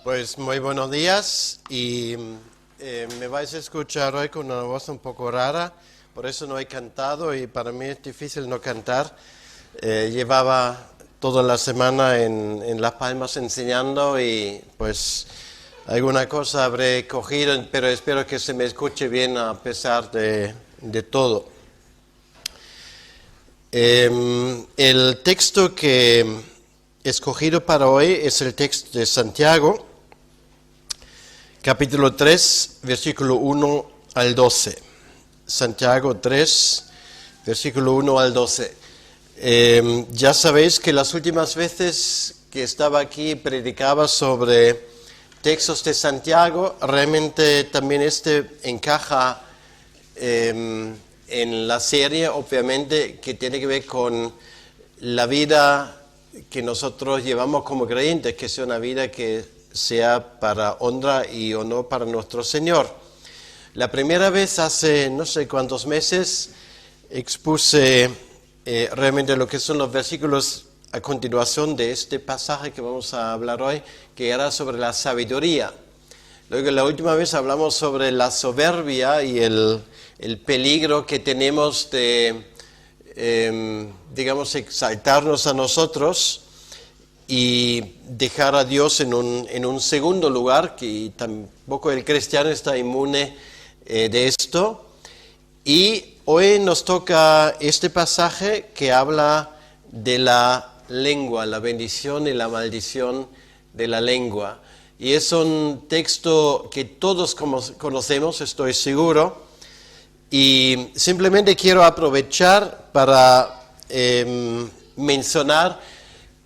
Pues muy buenos días y me vais a escuchar hoy con una voz un poco rara, por eso no he cantado y para mí es difícil no cantar. Llevaba toda la semana en Las Palmas enseñando y pues alguna cosa habré cogido, pero espero que se me escuche bien a pesar de todo. El texto que he escogido para hoy es el texto de Santiago, capítulo 3, versículo 1 al 12. Santiago 3, versículo 1 al 12. Ya sabéis que las últimas veces que estaba aquí predicaba sobre textos de Santiago, realmente también este encaja en la serie, obviamente, que tiene que ver con la vida que nosotros llevamos como creyentes, que sea una vida que sea para honra y honor para nuestro Señor. La primera vez, hace no sé cuántos meses, expuse realmente lo que son los versículos a continuación de este pasaje que vamos a hablar hoy, que era sobre la sabiduría. Luego, la última vez hablamos sobre la soberbia y el peligro que tenemos de, digamos, exaltarnos a nosotros y dejar a Dios en un segundo lugar, que tampoco el cristiano está inmune de esto. Y hoy nos toca este pasaje que habla de la lengua, la bendición y la maldición de la lengua. Y es un texto que todos conocemos, estoy seguro, y simplemente quiero aprovechar para mencionar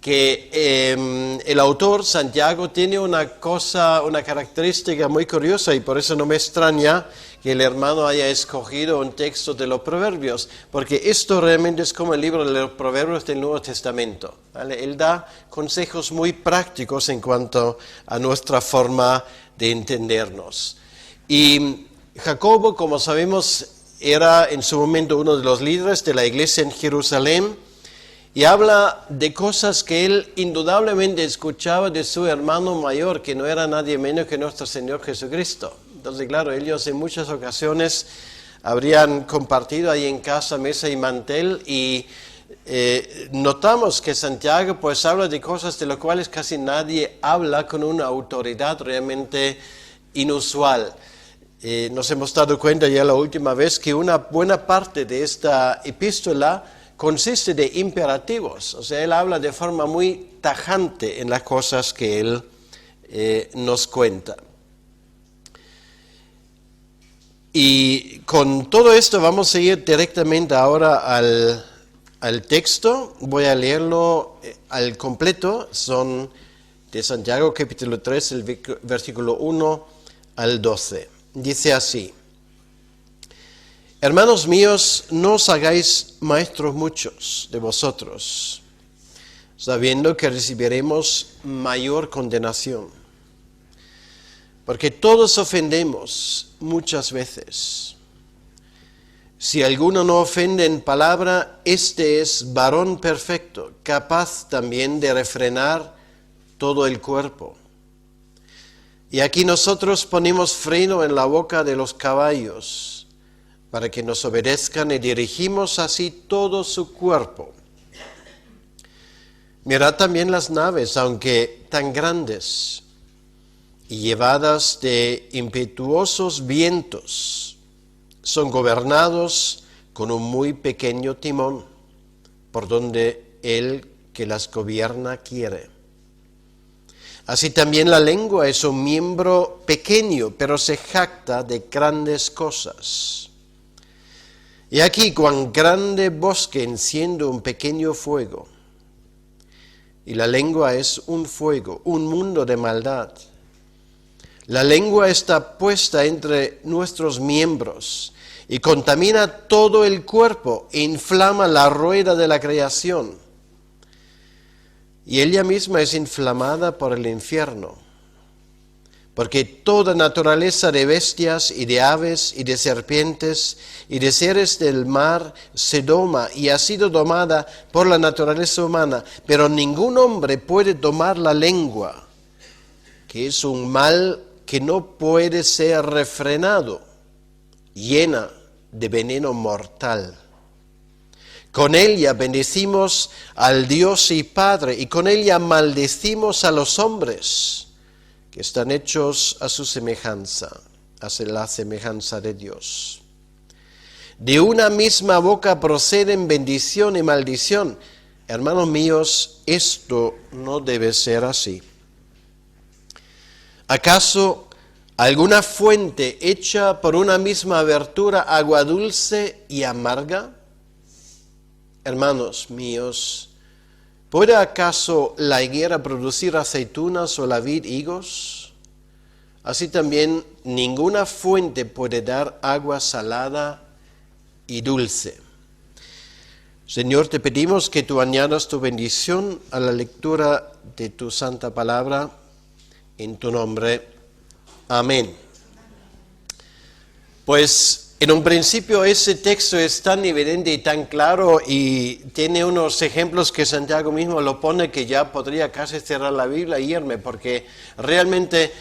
que el autor, Santiago, tiene una característica muy curiosa y por eso no me extraña que el hermano haya escogido un texto de los Proverbios, porque esto realmente es como el libro de los Proverbios del Nuevo Testamento, ¿vale? Él da consejos muy prácticos en cuanto a nuestra forma de entendernos. Y Jacobo, como sabemos, era en su momento uno de los líderes de la iglesia en Jerusalén y habla de cosas que él indudablemente escuchaba de su hermano mayor, que no era nadie menos que nuestro Señor Jesucristo. Entonces, claro, ellos en muchas ocasiones habrían compartido ahí en casa mesa y mantel y notamos que Santiago pues habla de cosas de las cuales casi nadie habla con una autoridad realmente inusual. Nos hemos dado cuenta ya la última vez que una buena parte de esta epístola consiste de imperativos, o sea, él habla de forma muy tajante en las cosas que él nos cuenta. Y con todo esto vamos a ir directamente ahora al texto. Voy a leerlo al completo. Son de Santiago capítulo 3, el versículo 1 al 12. Dice así: Hermanos míos, no os hagáis maestros muchos de vosotros, sabiendo que recibiremos mayor condenación. Porque todos ofendemos muchas veces. Si alguno no ofende en palabra, este es varón perfecto, capaz también de refrenar todo el cuerpo. Y aquí nosotros ponemos freno en la boca de los caballos, para que nos obedezcan y dirigimos así todo su cuerpo. Mirad también las naves, aunque tan grandes, y llevadas de impetuosos vientos, son gobernados con un muy pequeño timón, por donde el que las gobierna quiere. Así también la lengua es un miembro pequeño, pero se jacta de grandes cosas. Y aquí cuán grande bosque enciende un pequeño fuego. Y la lengua es un fuego, un mundo de maldad. La lengua está puesta entre nuestros miembros y contamina todo el cuerpo e inflama la rueda de la creación. Y ella misma es inflamada por el infierno. Porque toda naturaleza de bestias y de aves y de serpientes y de seres del mar se doma y ha sido domada por la naturaleza humana, pero ningún hombre puede domar la lengua, que es un mal que no puede ser refrenado, llena de veneno mortal. Con ella bendecimos al Dios y Padre, y con ella maldecimos a los hombres que están hechos a su semejanza, a la semejanza de Dios. De una misma boca proceden bendición y maldición. Hermanos míos, esto no debe ser así. ¿Acaso alguna fuente hecha por una misma abertura, agua dulce y amarga? Hermanos míos, ¿puede acaso la higuera producir aceitunas o la vid higos? Así también ninguna fuente puede dar agua salada y dulce. Señor, te pedimos que tú añadas tu bendición a la lectura de tu santa palabra, en tu nombre. Amén. Pues en un principio ese texto es tan evidente y tan claro y tiene unos ejemplos que Santiago mismo lo pone que ya podría casi cerrar la Biblia e irme, porque realmente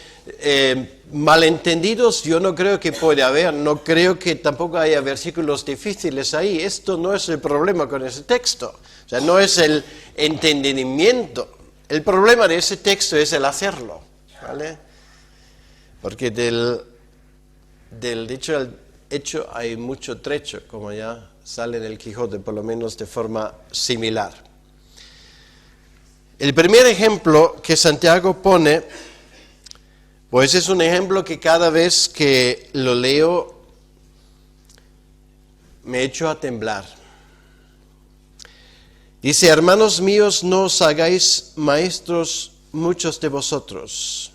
malentendidos yo no creo que puede haber, no creo que tampoco haya versículos difíciles ahí. Esto no es el problema con ese texto, o sea, no es el entendimiento. El problema de ese texto es el hacerlo, ¿vale? Porque del dicho al hecho hay mucho trecho, como ya sale en el Quijote, por lo menos de forma similar. El primer ejemplo que Santiago pone, pues es un ejemplo que cada vez que lo leo me echo a temblar. Dice: hermanos míos, no os hagáis maestros muchos de vosotros,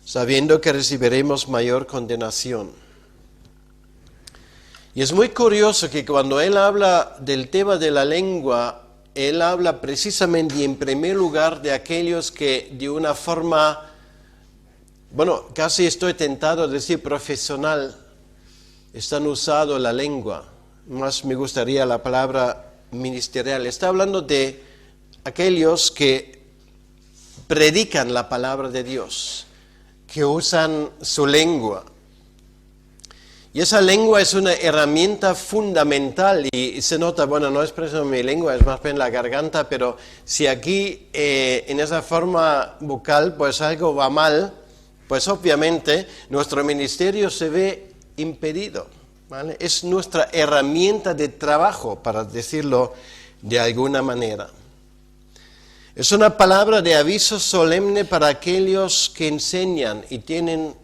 sabiendo que recibiremos mayor condenación. Y es muy curioso que cuando él habla del tema de la lengua, él habla precisamente y en primer lugar de aquellos que de una forma, bueno, casi estoy tentado a decir profesional, están usando la lengua. Más me gustaría la palabra ministerial. Está hablando de aquellos que predican la palabra de Dios, que usan su lengua. Y esa lengua es una herramienta fundamental y se nota, bueno, no es precisamente mi lengua, es más bien la garganta, pero si aquí en esa forma vocal pues algo va mal, pues obviamente nuestro ministerio se ve impedido, ¿vale? Es nuestra herramienta de trabajo, para decirlo de alguna manera. Es una palabra de aviso solemne para aquellos que enseñan y tiene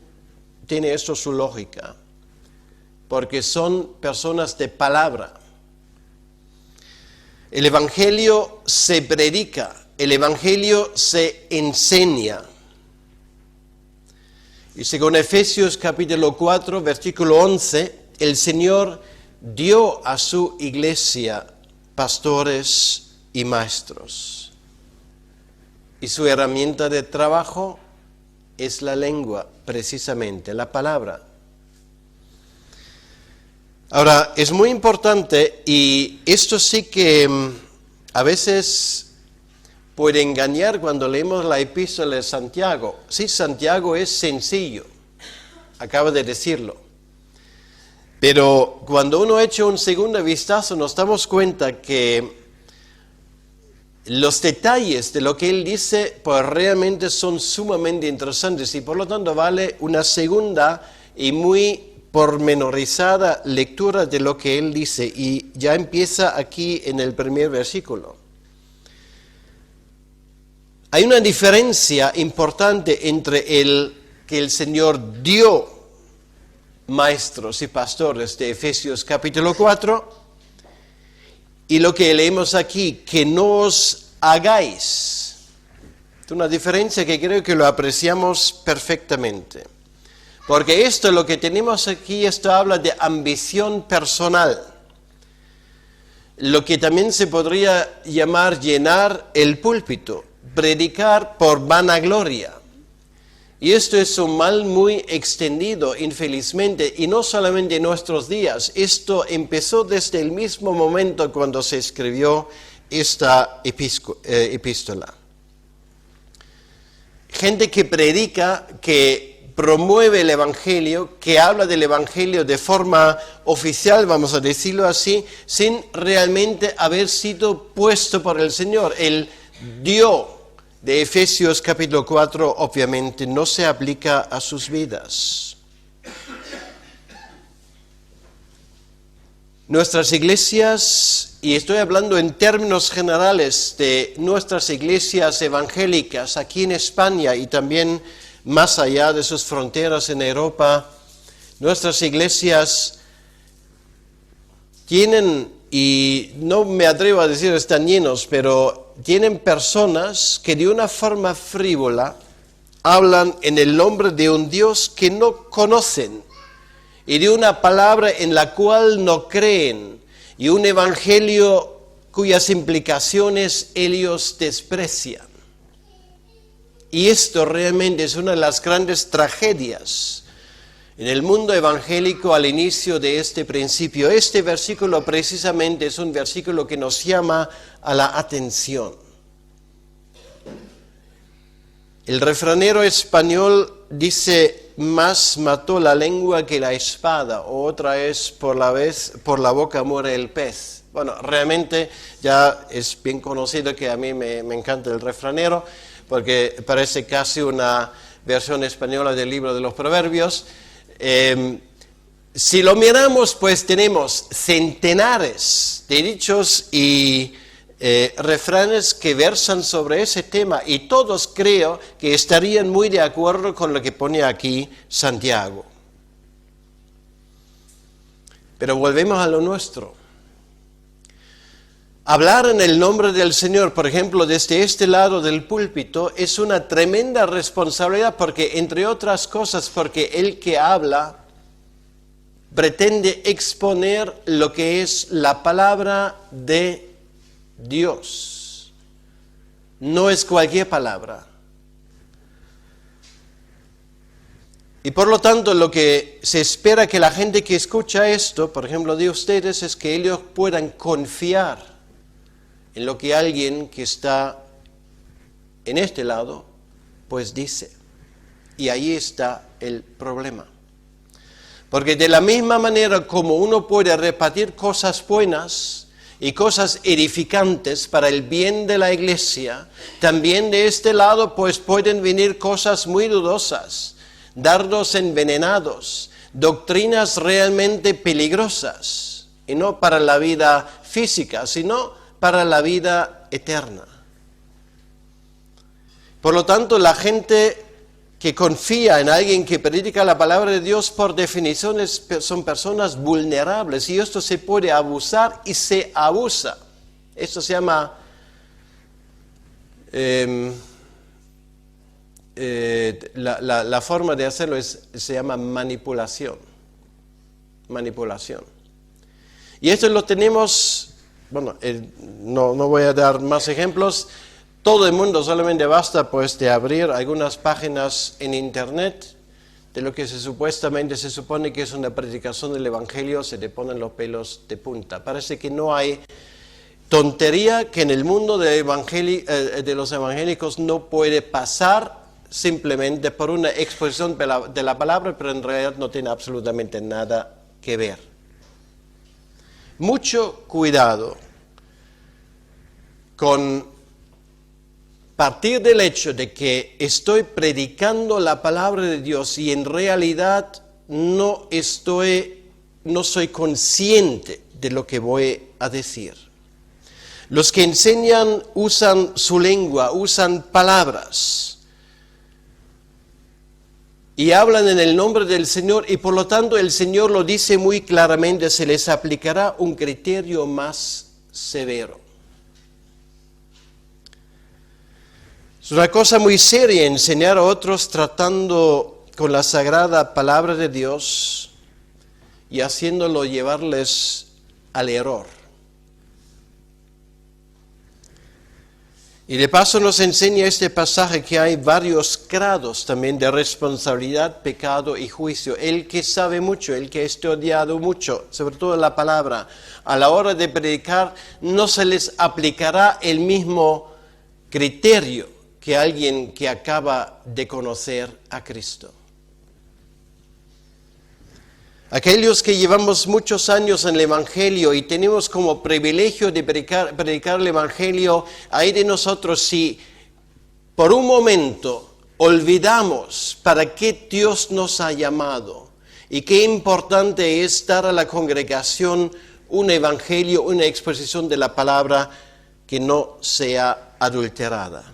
esto su lógica, porque son personas de palabra. El Evangelio se predica, el Evangelio se enseña. Y según Efesios capítulo 4, versículo 11, el Señor dio a su iglesia pastores y maestros. Y su herramienta de trabajo es la lengua, precisamente, la palabra. Ahora, es muy importante, y esto sí que a veces puede engañar cuando leemos la epístola de Santiago. Sí, Santiago es sencillo, acaba de decirlo. Pero cuando uno echa un segundo vistazo nos damos cuenta que los detalles de lo que él dice pues realmente son sumamente interesantes y por lo tanto vale una segunda y muy pormenorizada lectura de lo que él dice, y ya empieza aquí en el primer versículo. Hay una diferencia importante entre el que el Señor dio maestros y pastores de Efesios capítulo 4 y lo que leemos aquí, que no os hagáis. Es una diferencia que creo que lo apreciamos perfectamente. Porque esto, lo que tenemos aquí, esto habla de ambición personal. Lo que también se podría llamar llenar el púlpito, predicar por vanagloria. Y esto es un mal muy extendido, infelizmente, y no solamente en nuestros días. Esto empezó desde el mismo momento cuando se escribió esta epístola. gente que predica, que promueve el Evangelio, que habla del Evangelio de forma oficial, vamos a decirlo así, sin realmente haber sido puesto por el Señor. El Dios de Efesios capítulo 4 obviamente no se aplica a sus vidas. Nuestras iglesias, y estoy hablando en términos generales de nuestras iglesias evangélicas aquí en España y también más allá de sus fronteras en Europa, nuestras iglesias tienen, y no me atrevo a decir están llenos, pero tienen personas que de una forma frívola hablan en el nombre de un Dios que no conocen y de una palabra en la cual no creen y un evangelio cuyas implicaciones ellos desprecian. Y esto realmente es una de las grandes tragedias en el mundo evangélico al inicio de este principio. Este versículo precisamente es un versículo que nos llama a la atención. El refranero español dice: más mató la lengua que la espada, o otra es por la boca muere el pez. Bueno, realmente ya es bien conocido que a mí me encanta el refranero, porque parece casi una versión española del libro de los Proverbios. Si lo miramos, pues tenemos centenares de dichos y refranes que versan sobre ese tema, y todos creo que estarían muy de acuerdo con lo que pone aquí Santiago. Pero volvemos a lo nuestro. Hablar en el nombre del Señor, por ejemplo, desde este lado del púlpito, es una tremenda responsabilidad porque, entre otras cosas, porque el que habla pretende exponer lo que es la palabra de Dios. No es cualquier palabra. Y por lo tanto, lo que se espera que la gente que escucha esto, por ejemplo, de ustedes, es que ellos puedan confiar en lo que alguien que está en este lado, pues dice. Y ahí está el problema. Porque de la misma manera como uno puede repartir cosas buenas y cosas edificantes para el bien de la iglesia, también de este lado pues pueden venir cosas muy dudosas, dardos envenenados, doctrinas realmente peligrosas, y no para la vida física, sino para la vida eterna. Por lo tanto, la gente que confía en alguien que predica la palabra de Dios, por definición, son personas vulnerables, y esto se puede abusar y se abusa. Esto se llama la forma de hacerlo se llama manipulación. Manipulación. Y esto lo tenemos. Bueno, no voy a dar más ejemplos. Todo el mundo solamente basta pues de abrir algunas páginas en internet de lo que supuestamente se supone que es una predicación del Evangelio, se te ponen los pelos de punta. Parece que no hay tontería que en el mundo de los evangélicos no puede pasar simplemente por una exposición de la palabra, pero en realidad no tiene absolutamente nada que ver. Mucho cuidado con partir del hecho de que estoy predicando la palabra de Dios y en realidad no soy consciente de lo que voy a decir. Los que enseñan usan su lengua, usan palabras y hablan en el nombre del Señor, y por lo tanto el Señor lo dice muy claramente: se les aplicará un criterio más severo. Es una cosa muy seria enseñar a otros tratando con la sagrada palabra de Dios y haciéndolo llevarles al error. Y de paso nos enseña este pasaje que hay varios grados también de responsabilidad, pecado y juicio. El que sabe mucho, el que ha estudiado mucho, sobre todo la palabra, a la hora de predicar no se les aplicará el mismo criterio que alguien que acaba de conocer a Cristo. Aquellos que llevamos muchos años en el Evangelio y tenemos como privilegio de predicar el Evangelio, hay de nosotros si por un momento olvidamos para qué Dios nos ha llamado y qué importante es dar a la congregación un Evangelio, una exposición de la palabra que no sea adulterada.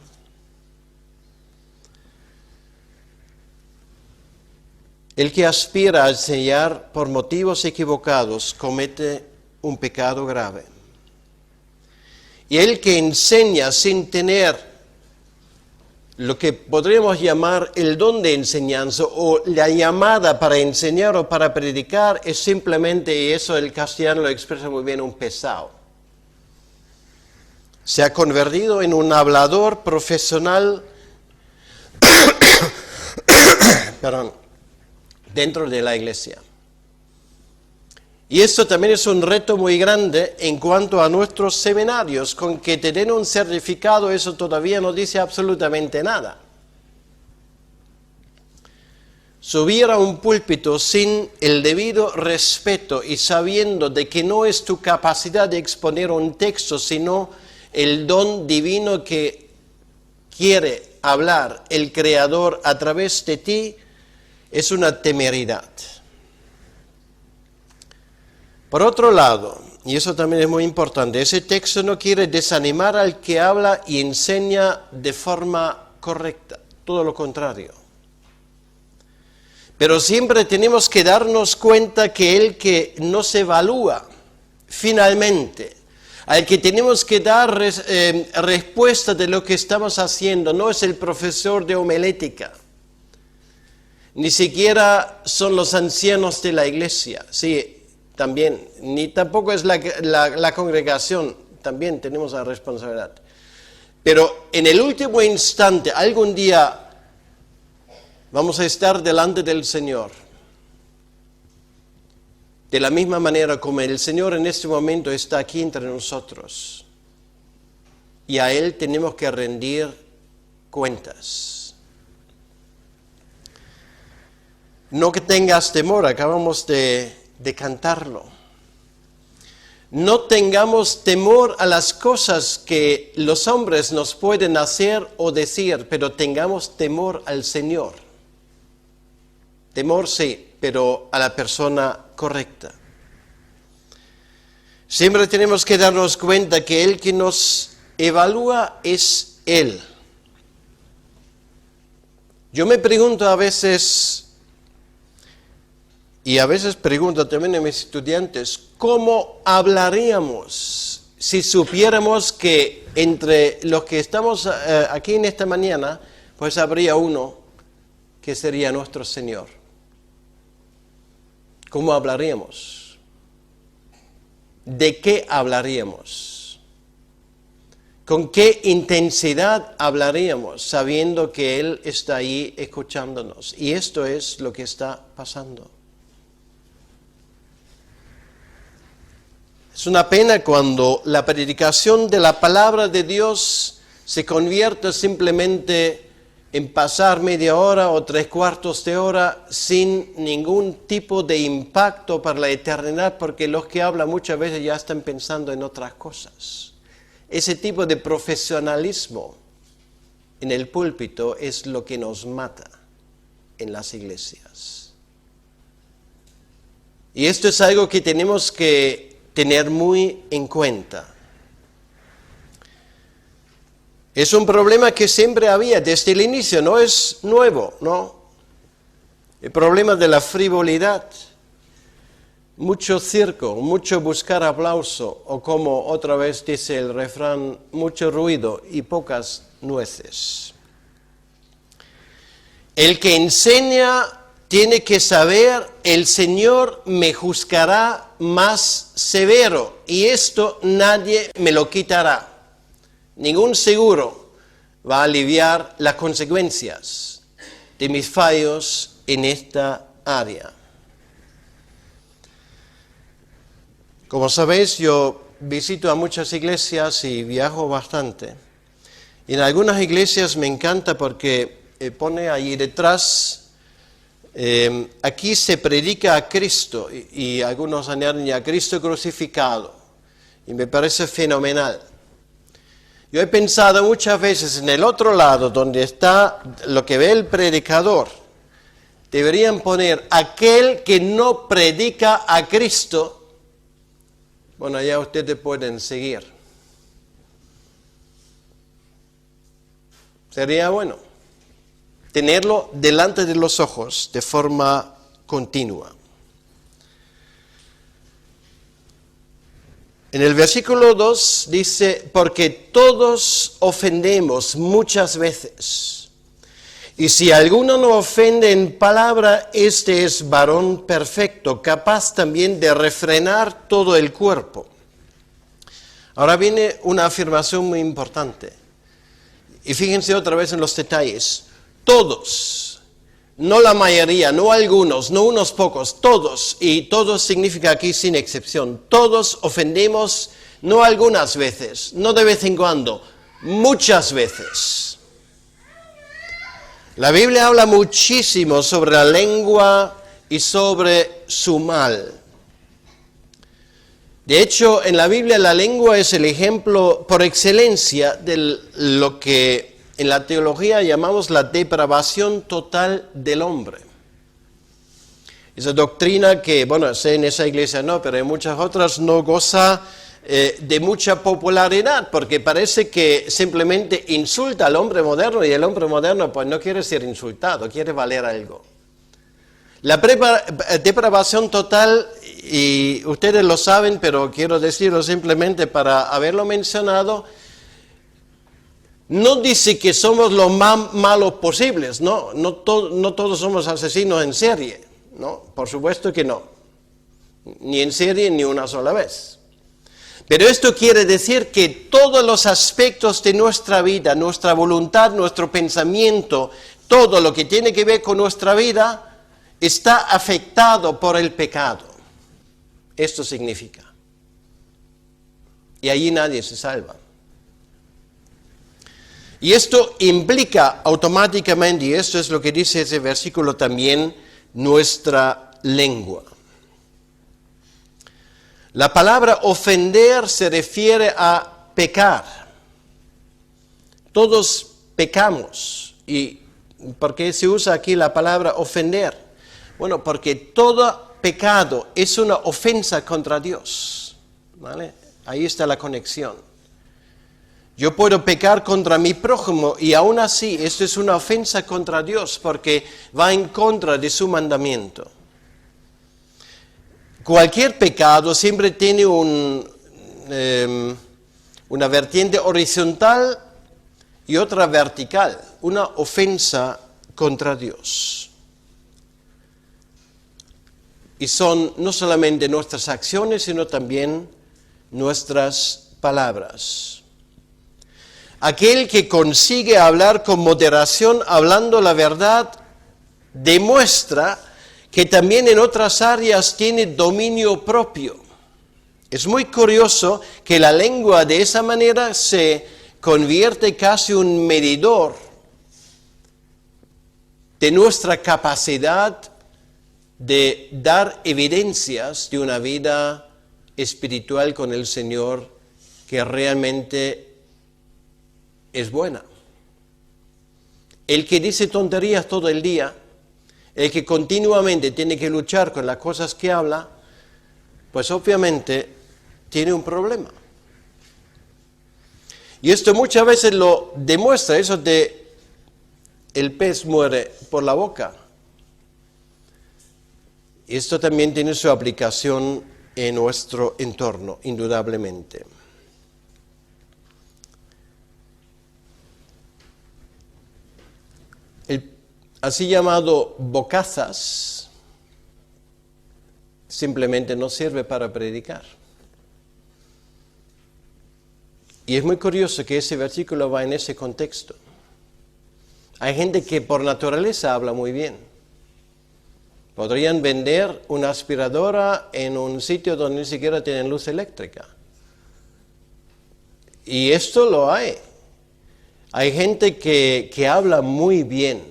El que aspira a enseñar por motivos equivocados comete un pecado grave. Y el que enseña sin tener lo que podríamos llamar el don de enseñanza o la llamada para enseñar o para predicar es simplemente, y eso el castellano lo expresa muy bien, un pesado. Se ha convertido en un hablador profesional dentro de la iglesia. Y esto también es un reto muy grande en cuanto a nuestros seminarios, con que tener un certificado eso todavía no dice absolutamente nada. Subir a un púlpito sin el debido respeto y sabiendo de que no es tu capacidad de exponer un texto, sino el don divino que quiere hablar el Creador a través de ti, es una temeridad. Por otro lado, y eso también es muy importante, ese texto no quiere desanimar al que habla y enseña de forma correcta, todo lo contrario. Pero siempre tenemos que darnos cuenta que el que nos evalúa finalmente, al que tenemos que dar respuesta de lo que estamos haciendo, no es el profesor de homilética, ni siquiera son los ancianos de la iglesia, sí, también, ni tampoco es la congregación, también tenemos la responsabilidad. Pero en el último instante, algún día, vamos a estar delante del Señor. De la misma manera como el Señor en este momento está aquí entre nosotros. Y a Él tenemos que rendir cuentas. No que tengas temor, acabamos de cantarlo. No tengamos temor a las cosas que los hombres nos pueden hacer o decir, pero tengamos temor al Señor. Temor sí, pero a la persona correcta. Siempre tenemos que darnos cuenta que el que nos evalúa es Él. Yo me pregunto a veces, y a veces pregunto también a mis estudiantes, ¿cómo hablaríamos si supiéramos que entre los que estamos aquí en esta mañana, pues habría uno que sería nuestro Señor? ¿Cómo hablaríamos? ¿De qué hablaríamos? ¿Con qué intensidad hablaríamos sabiendo que Él está ahí escuchándonos? Y esto es lo que está pasando. Es una pena cuando la predicación de la palabra de Dios se convierte simplemente en pasar media hora o 3/4 de hora sin ningún tipo de impacto para la eternidad, porque los que hablan muchas veces ya están pensando en otras cosas. Ese tipo de profesionalismo en el púlpito es lo que nos mata en las iglesias. Y esto es algo que tenemos que tener muy en cuenta. Es un problema que siempre había desde el inicio, no es nuevo, ¿no? El problema de la frivolidad, mucho circo, mucho buscar aplauso, o como otra vez dice el refrán, mucho ruido y pocas nueces. El que enseña tiene que saber, el Señor me juzgará más severo, y esto nadie me lo quitará. Ningún seguro va a aliviar las consecuencias de mis fallos en esta área. Como sabéis, yo visito a muchas iglesias y viajo bastante. En algunas iglesias me encanta porque pone ahí detrás, aquí se predica a Cristo y algunos añaden a Cristo crucificado. Y me parece fenomenal. Yo he pensado muchas veces en el otro lado, donde está lo que ve el predicador, deberían poner aquel que no predica a Cristo. Bueno, ya ustedes pueden seguir. Sería bueno tenerlo delante de los ojos de forma continua. En el versículo 2 dice, porque todos ofendemos muchas veces, y si alguno no ofende en palabra, este es varón perfecto, capaz también de refrenar todo el cuerpo. Ahora viene una afirmación muy importante, y fíjense otra vez en los detalles. Todos, no la mayoría, no algunos, no unos pocos, todos, y todos significa aquí sin excepción, todos ofendemos no algunas veces, no de vez en cuando, muchas veces. La Biblia habla muchísimo sobre la lengua y sobre su mal. De hecho, en la Biblia la lengua es el ejemplo por excelencia de lo que en la teología llamamos la depravación total del hombre. Esa doctrina que, bueno, sé en esa iglesia no, pero en muchas otras no goza de mucha popularidad, porque parece que simplemente insulta al hombre moderno y el hombre moderno pues no quiere ser insultado, quiere valer algo. La depravación total, y ustedes lo saben, pero quiero decirlo simplemente para haberlo mencionado, no dice que somos los más malos posibles, no todos somos asesinos en serie, no, por supuesto que no, ni en serie ni una sola vez. Pero esto quiere decir que todos los aspectos de nuestra vida, nuestra voluntad, nuestro pensamiento, todo lo que tiene que ver con nuestra vida, está afectado por el pecado. Esto significa. Y allí nadie se salva. Y esto implica automáticamente, y esto es lo que dice ese versículo también, nuestra lengua. La palabra ofender se refiere a pecar. Todos pecamos. ¿Y por qué se usa aquí la palabra ofender? Bueno, porque todo pecado es una ofensa contra Dios, ¿vale? Ahí está la conexión. Yo puedo pecar contra mi prójimo y aún así esto es una ofensa contra Dios porque va en contra de su mandamiento. Cualquier pecado siempre tiene una vertiente horizontal y otra vertical, una ofensa contra Dios. Y son no solamente nuestras acciones, sino también nuestras palabras. Aquel que consigue hablar con moderación, hablando la verdad, demuestra que también en otras áreas tiene dominio propio. Es muy curioso que la lengua de esa manera se convierte casi en un medidor de nuestra capacidad de dar evidencias de una vida espiritual con el Señor que realmente es buena. El que dice tonterías todo el día, el que continuamente tiene que luchar con las cosas que habla, pues obviamente tiene un problema. Y esto muchas veces lo demuestra, eso de el pez muere por la boca. Esto también tiene su aplicación en nuestro entorno, indudablemente. El así llamado bocazas simplemente no sirve para predicar. Y es muy curioso que ese versículo va en ese contexto. Hay gente que por naturaleza habla muy bien. Podrían vender una aspiradora en un sitio donde ni siquiera tienen luz eléctrica. Y esto lo hay. Hay gente que habla muy bien,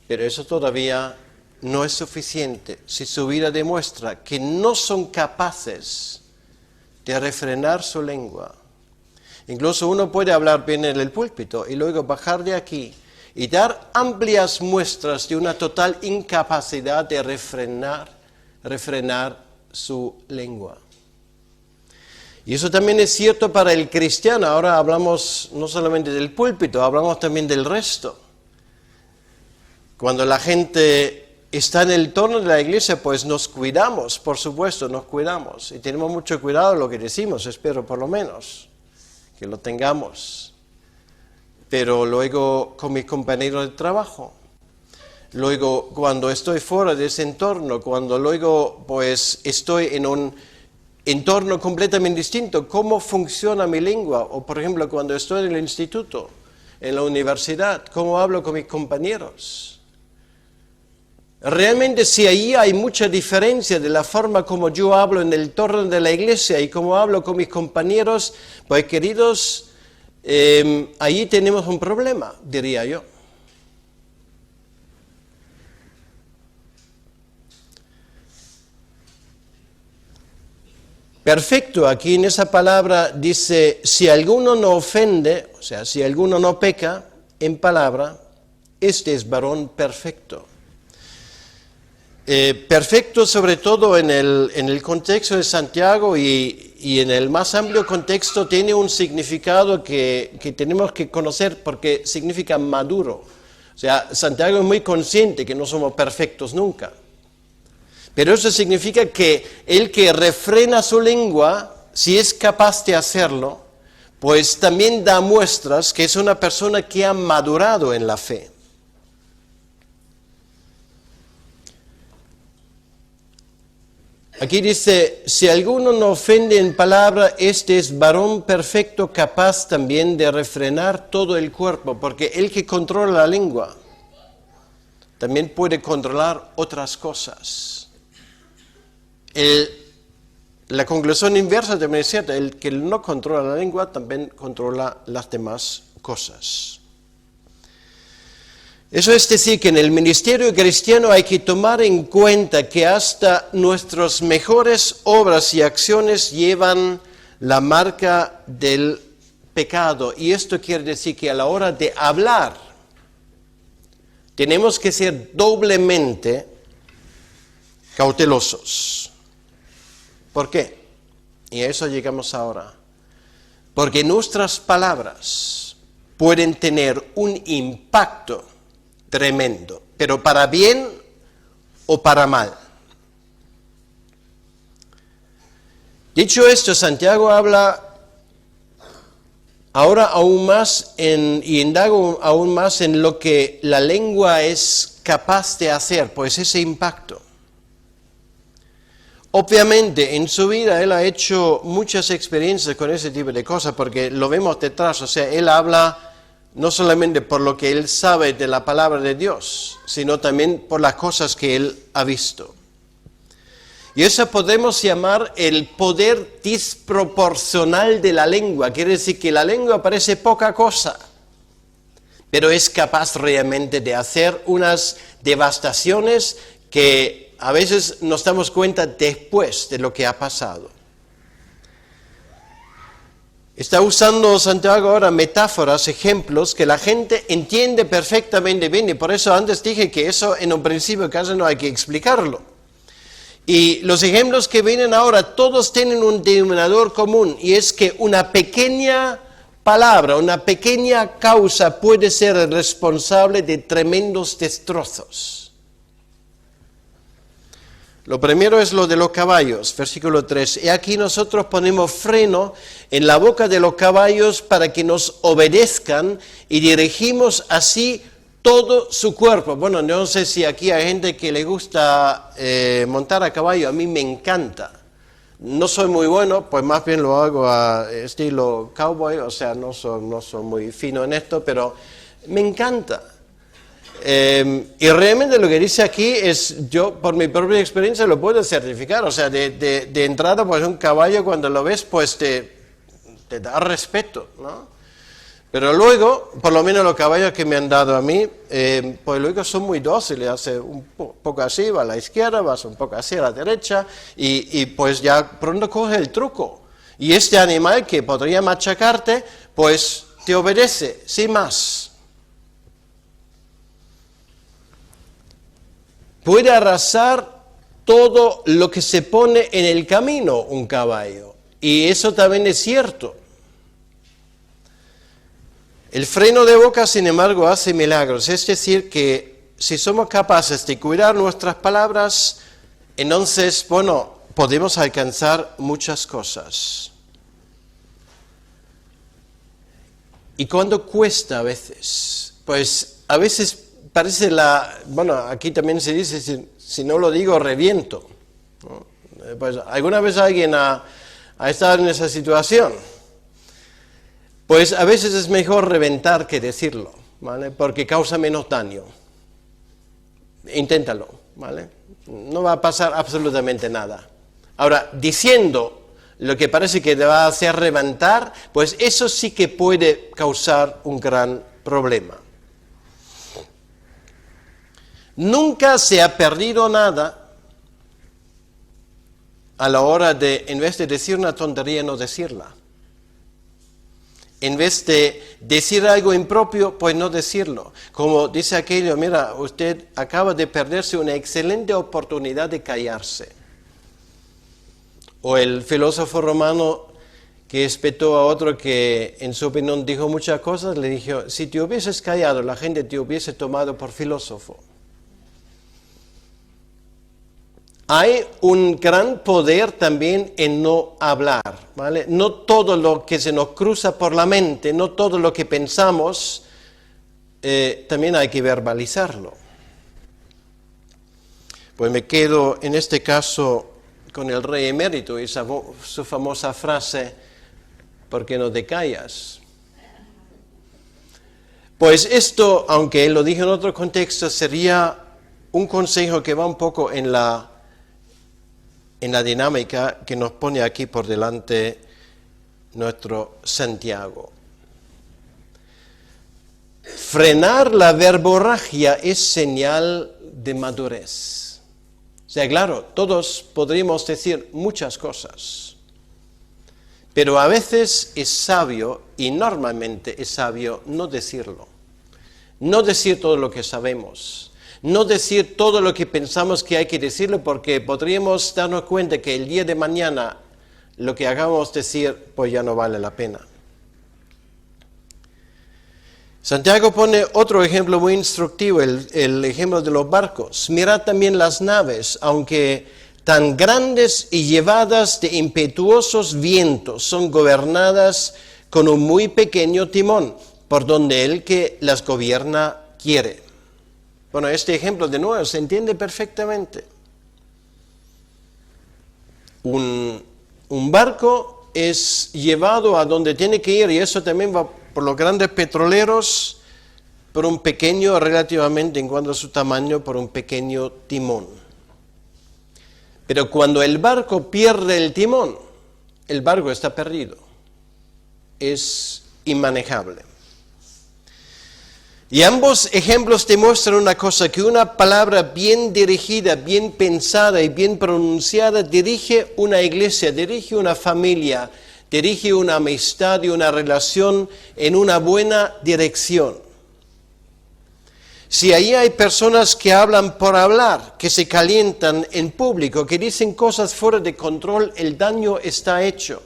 pero eso todavía no es suficiente si su vida demuestra que no son capaces de refrenar su lengua. Incluso uno puede hablar bien en el púlpito y luego bajar de aquí y dar amplias muestras de una total incapacidad de refrenar su lengua. Y eso también es cierto para el cristiano. Ahora hablamos no solamente del púlpito, hablamos también del resto. Cuando la gente está en el entorno de la iglesia, pues nos cuidamos, por supuesto, nos cuidamos. Y tenemos mucho cuidado en lo que decimos, espero por lo menos que lo tengamos. Pero luego con mis compañeros de trabajo, luego cuando estoy fuera de ese entorno, cuando luego pues estoy en un entorno completamente distinto, cómo funciona mi lengua, o por ejemplo cuando estoy en el instituto, en la universidad, cómo hablo con mis compañeros. Realmente si ahí hay mucha diferencia de la forma como yo hablo en el entorno de la iglesia y cómo hablo con mis compañeros, pues queridos, ahí tenemos un problema, diría yo. Perfecto, aquí en esa palabra dice, si alguno no ofende, o sea, si alguno no peca en palabra, este es varón perfecto. Perfecto sobre todo en el contexto de Santiago y en el más amplio contexto tiene un significado que tenemos que conocer porque significa maduro. O sea, Santiago es muy consciente que no somos perfectos nunca. Pero eso significa que el que refrena su lengua, si es capaz de hacerlo, pues también da muestras que es una persona que ha madurado en la fe. Aquí dice, si alguno no ofende en palabra, este es varón perfecto, capaz también de refrenar todo el cuerpo, porque el que controla la lengua también puede controlar otras cosas. La conclusión inversa también es cierta, el que no controla la lengua también controla las demás cosas. Eso es decir, que en el ministerio cristiano hay que tomar en cuenta que hasta nuestras mejores obras y acciones llevan la marca del pecado. Y esto quiere decir que a la hora de hablar tenemos que ser doblemente cautelosos. ¿Por qué? Y a eso llegamos ahora. Porque nuestras palabras pueden tener un impacto tremendo, pero para bien o para mal. Dicho esto, Santiago habla ahora aún más y indaga aún más en lo que la lengua es capaz de hacer, pues ese impacto. Obviamente, en su vida él ha hecho muchas experiencias con ese tipo de cosas, porque lo vemos detrás, o sea, él habla no solamente por lo que él sabe de la palabra de Dios, sino también por las cosas que él ha visto. Y eso podemos llamar el poder disproporcional de la lengua, quiere decir que la lengua parece poca cosa, pero es capaz realmente de hacer unas devastaciones que a veces nos damos cuenta después de lo que ha pasado. Está usando Santiago ahora metáforas, ejemplos que la gente entiende perfectamente bien y por eso antes dije que eso en un principio casi no hay que explicarlo. Y los ejemplos que vienen ahora todos tienen un denominador común y es que una pequeña palabra, una pequeña causa puede ser responsable de tremendos destrozos. Lo primero es lo de los caballos, versículo 3. Y aquí nosotros ponemos freno en la boca de los caballos para que nos obedezcan y dirigimos así todo su cuerpo. Bueno, no sé si aquí hay gente que le gusta montar a caballo, a mí me encanta. No soy muy bueno, pues más bien lo hago a estilo cowboy, o sea, no soy muy fino en esto, pero me encanta. Y realmente lo que dice aquí es, yo por mi propia experiencia lo puedo certificar, o sea, de entrada pues un caballo cuando lo ves pues te da respeto, ¿no? Pero luego, por lo menos los caballos que me han dado a mí, pues luego son muy dóciles, hace un poco así, va a la izquierda, vas un poco así a la derecha, y pues ya pronto coge el truco. Y este animal que podría machacarte, pues te obedece, sin más. Puede arrasar todo lo que se pone en el camino un caballo, y eso también es cierto. El freno de boca, sin embargo, hace milagros. Es decir, que si somos capaces de cuidar nuestras palabras, entonces, bueno, podemos alcanzar muchas cosas. ¿Y cuándo cuesta a veces? Pues a veces parece aquí también se dice, si no lo digo, reviento, ¿no? Pues alguna vez alguien ha estado en esa situación. Pues a veces es mejor reventar que decirlo, ¿vale? Porque causa menos daño. Inténtalo, ¿vale? No va a pasar absolutamente nada. Ahora, diciendo lo que parece que te va a hacer reventar, pues eso sí que puede causar un gran problema. Nunca se ha perdido nada a la hora de, en vez de decir una tontería, no decirla. En vez de decir algo impropio, pues no decirlo. Como dice aquello, mira, usted acaba de perderse una excelente oportunidad de callarse. O el filósofo romano que espetó a otro que en su opinión dijo muchas cosas, le dijo, si te hubieses callado, la gente te hubiese tomado por filósofo. Hay un gran poder también en no hablar, ¿vale? No todo lo que se nos cruza por la mente, no todo lo que pensamos, también hay que verbalizarlo. Pues me quedo en este caso con el rey emérito y su famosa frase, ¿por qué no te callas? Pues esto, aunque él lo dijo en otro contexto, sería un consejo que va un poco en la dinámica que nos pone aquí por delante nuestro Santiago. Frenar la verborragia es señal de madurez. O sea, claro, todos podríamos decir muchas cosas, pero a veces es sabio, y normalmente es sabio, no decirlo. No decir todo lo que sabemos. No decir todo lo que pensamos que hay que decirlo, porque podríamos darnos cuenta que el día de mañana lo que hagamos decir pues ya no vale la pena. Santiago pone otro ejemplo muy instructivo, el ejemplo de los barcos. Mirad también las naves, aunque tan grandes y llevadas de impetuosos vientos, son gobernadas con un muy pequeño timón, por donde el que las gobierna quiere. Bueno, este ejemplo de nuevo se entiende perfectamente. Un barco es llevado a donde tiene que ir, y eso también va por los grandes petroleros, por un pequeño, relativamente en cuanto a su tamaño, por un pequeño timón. Pero cuando el barco pierde el timón, el barco está perdido. Es inmanejable. Y ambos ejemplos demuestran una cosa, que una palabra bien dirigida, bien pensada y bien pronunciada dirige una iglesia, dirige una familia, dirige una amistad y una relación en una buena dirección. Si ahí hay personas que hablan por hablar, que se calientan en público, que dicen cosas fuera de control, el daño está hecho.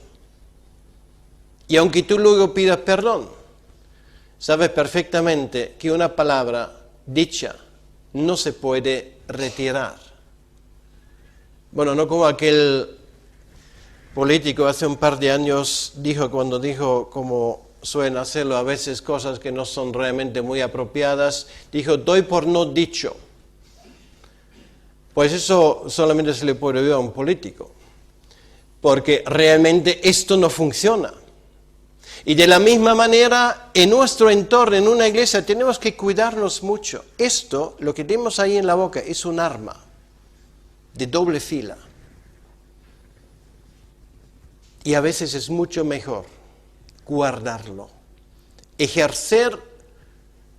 Y aunque tú luego pidas perdón, sabes perfectamente que una palabra dicha no se puede retirar. Bueno, no como aquel político hace un par de años cuando dijo, como suelen hacerlo a veces, cosas que no son realmente muy apropiadas, dijo, doy por no dicho. Pues eso solamente se le puede oír a un político, porque realmente esto no funciona. Y de la misma manera, en nuestro entorno, en una iglesia, tenemos que cuidarnos mucho. Esto, lo que tenemos ahí en la boca, es un arma de doble fila. Y a veces es mucho mejor guardarlo, ejercer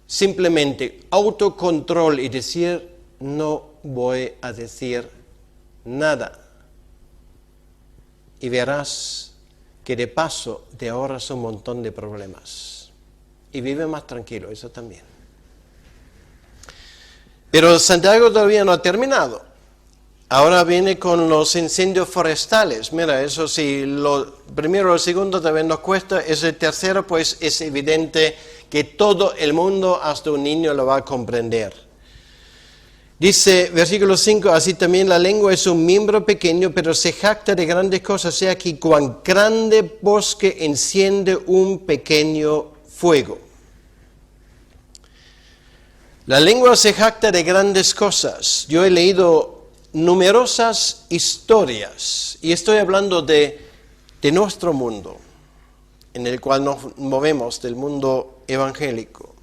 simplemente autocontrol y decir, no voy a decir nada. Y verás que de paso te ahorras un montón de problemas. Y vive más tranquilo, eso también. Pero Santiago todavía no ha terminado. Ahora viene con los incendios forestales. Mira, eso sí, lo primero o lo segundo también nos cuesta. Ese tercero, pues es evidente que todo el mundo, hasta un niño, lo va a comprender. Dice, versículo 5, así también la lengua es un miembro pequeño, pero se jacta de grandes cosas. O sea, que cuán grande bosque enciende un pequeño fuego. La lengua se jacta de grandes cosas. Yo he leído numerosas historias, y estoy hablando de nuestro mundo, en el cual nos movemos, del mundo evangélico,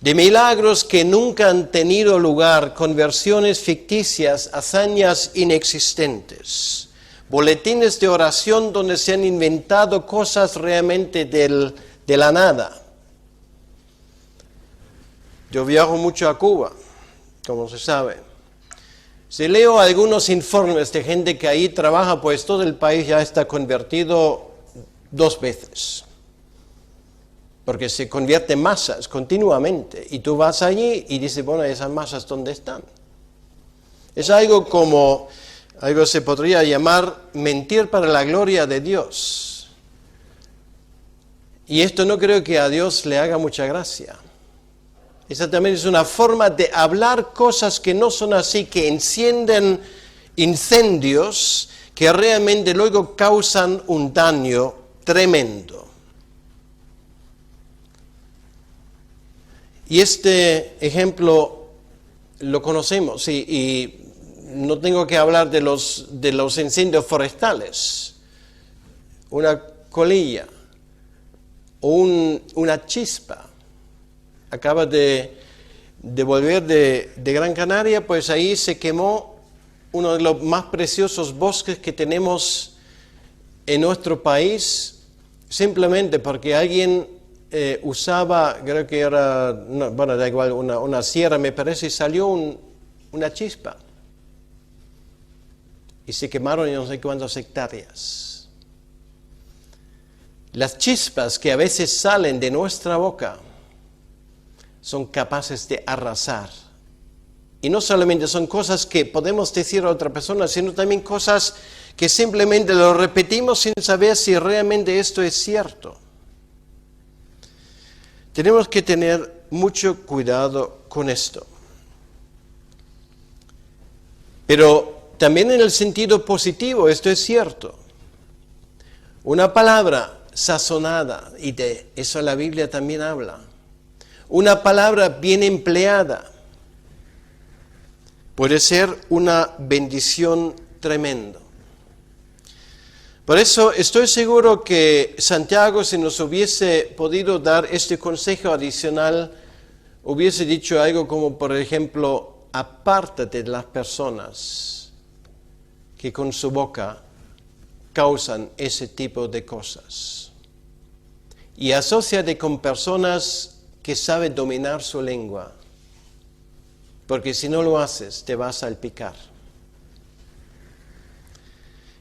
de milagros que nunca han tenido lugar, conversiones ficticias, hazañas inexistentes, boletines de oración donde se han inventado cosas realmente de la nada. Yo viajo mucho a Cuba, como se sabe. Si leo algunos informes de gente que ahí trabaja, pues todo el país ya está convertido 2 veces. Porque se convierten masas continuamente. Y tú vas allí y dices, bueno, ¿esas masas dónde están? Es algo se podría llamar mentir para la gloria de Dios. Y esto no creo que a Dios le haga mucha gracia. Esa también es una forma de hablar cosas que no son así, que encienden incendios que realmente luego causan un daño tremendo. Y este ejemplo lo conocemos y no tengo que hablar de los incendios forestales. Una colilla o una chispa. Acaba de volver de Gran Canaria, pues ahí se quemó uno de los más preciosos bosques que tenemos en nuestro país, simplemente porque alguien usaba, creo que era, no, bueno, da igual, una sierra me parece, y salió una chispa. Y se quemaron no sé cuántas hectáreas. Las chispas que a veces salen de nuestra boca son capaces de arrasar. Y no solamente son cosas que podemos decir a otra persona, sino también cosas que simplemente lo repetimos sin saber si realmente esto es cierto. Tenemos que tener mucho cuidado con esto. Pero también en el sentido positivo, esto es cierto. Una palabra sazonada, y de eso la Biblia también habla. Una palabra bien empleada puede ser una bendición tremenda. Por eso estoy seguro que Santiago, si nos hubiese podido dar este consejo adicional, hubiese dicho algo como, por ejemplo, apártate de las personas que con su boca causan ese tipo de cosas. Y asóciate con personas que sabe dominar su lengua, porque si no lo haces, te vas a salpicar.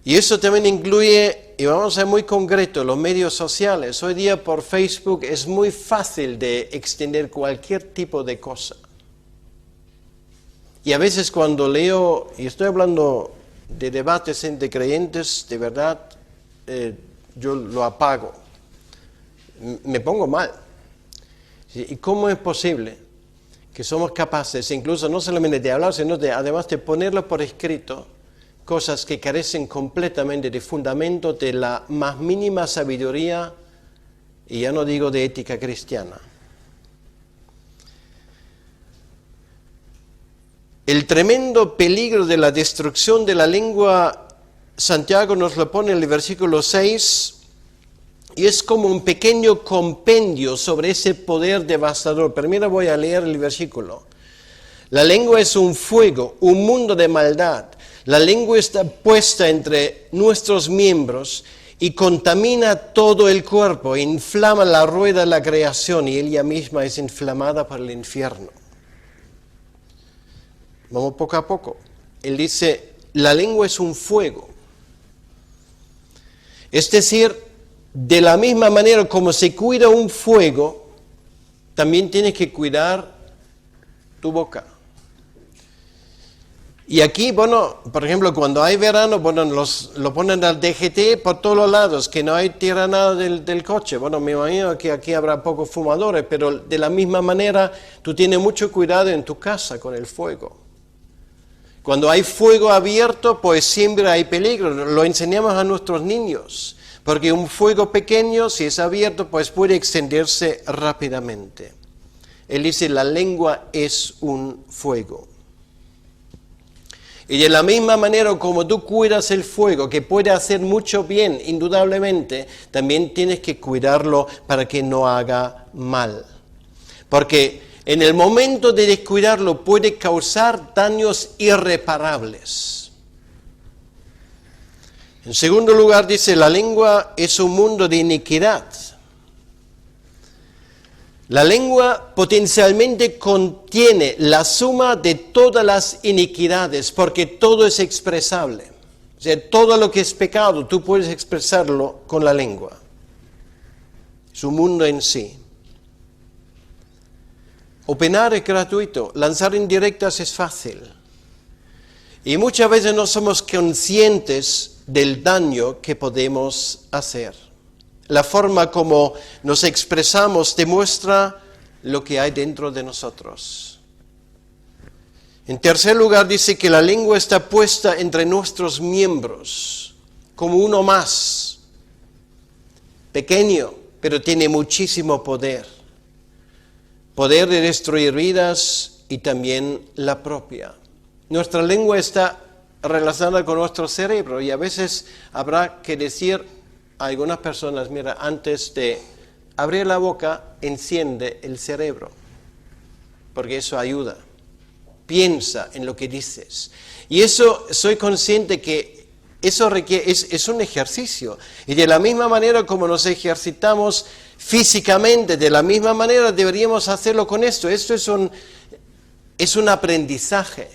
Y eso también incluye, y vamos a ser muy concretos, los medios sociales. Hoy día por Facebook es muy fácil de extender cualquier tipo de cosa. Y a veces cuando leo, y estoy hablando de debates entre creyentes, de verdad, yo lo apago. Me pongo mal. ¿Y cómo es posible que somos capaces, incluso no solamente de hablar, sino además de ponerlo por escrito, cosas que carecen completamente de fundamento, de la más mínima sabiduría, y ya no digo de ética cristiana? El tremendo peligro de la destrucción de la lengua, Santiago nos lo pone en el versículo 6, y es como un pequeño compendio sobre ese poder devastador. Primero voy a leer el versículo. La lengua es un fuego, un mundo de maldad. La lengua está puesta entre nuestros miembros y contamina todo el cuerpo, inflama la rueda de la creación y ella misma es inflamada por el infierno. Vamos poco a poco. Él dice, la lengua es un fuego. Es decir, de la misma manera como se cuida un fuego, también tienes que cuidar tu boca. Y aquí, bueno, por ejemplo, cuando hay verano, bueno, lo ponen al DGT por todos los lados, que no hay tierra nada del coche. Bueno, me imagino que aquí habrá pocos fumadores, pero de la misma manera tú tienes mucho cuidado en tu casa con el fuego. Cuando hay fuego abierto, pues siempre hay peligro. Lo enseñamos a nuestros niños, porque un fuego pequeño, si es abierto, pues puede extenderse rápidamente. Él dice, la lengua es un fuego. Y de la misma manera como tú cuidas el fuego, que puede hacer mucho bien, indudablemente, también tienes que cuidarlo para que no haga mal. Porque en el momento de descuidarlo puede causar daños irreparables. En segundo lugar dice, la lengua es un mundo de iniquidad. La lengua potencialmente contiene la suma de todas las iniquidades, porque todo es expresable. O sea, todo lo que es pecado, tú puedes expresarlo con la lengua. Es un mundo en sí. Opinar es gratuito, lanzar indirectas es fácil. Y muchas veces no somos conscientes del daño que podemos hacer. La forma como nos expresamos demuestra lo que hay dentro de nosotros. En tercer lugar, dice que la lengua está puesta entre nuestros miembros, como uno más, pequeño, pero tiene muchísimo poder. Poder de destruir vidas y también la propia. Nuestra lengua está relacionada con nuestro cerebro y a veces habrá que decir a algunas personas, mira, antes de abrir la boca, enciende el cerebro, porque eso ayuda. Piensa en lo que dices. Y eso, soy consciente que eso requiere, es un ejercicio. Y de la misma manera como nos ejercitamos físicamente, de la misma manera deberíamos hacerlo con esto. Esto es un aprendizaje.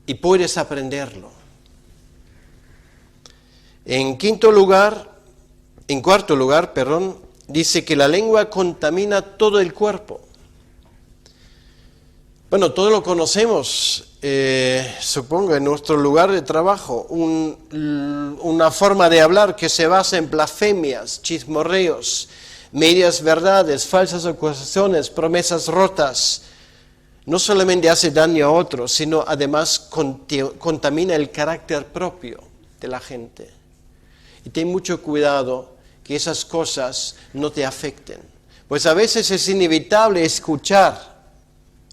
Y puedes aprenderlo. En cuarto lugar, dice que la lengua contamina todo el cuerpo. Bueno, todos lo conocemos, supongo, en nuestro lugar de trabajo, una forma de hablar que se basa en blasfemias, chismorreos, medias verdades, falsas acusaciones, promesas rotas. No solamente hace daño a otros, sino además contamina el carácter propio de la gente. Y ten mucho cuidado que esas cosas no te afecten. Pues a veces es inevitable escuchar.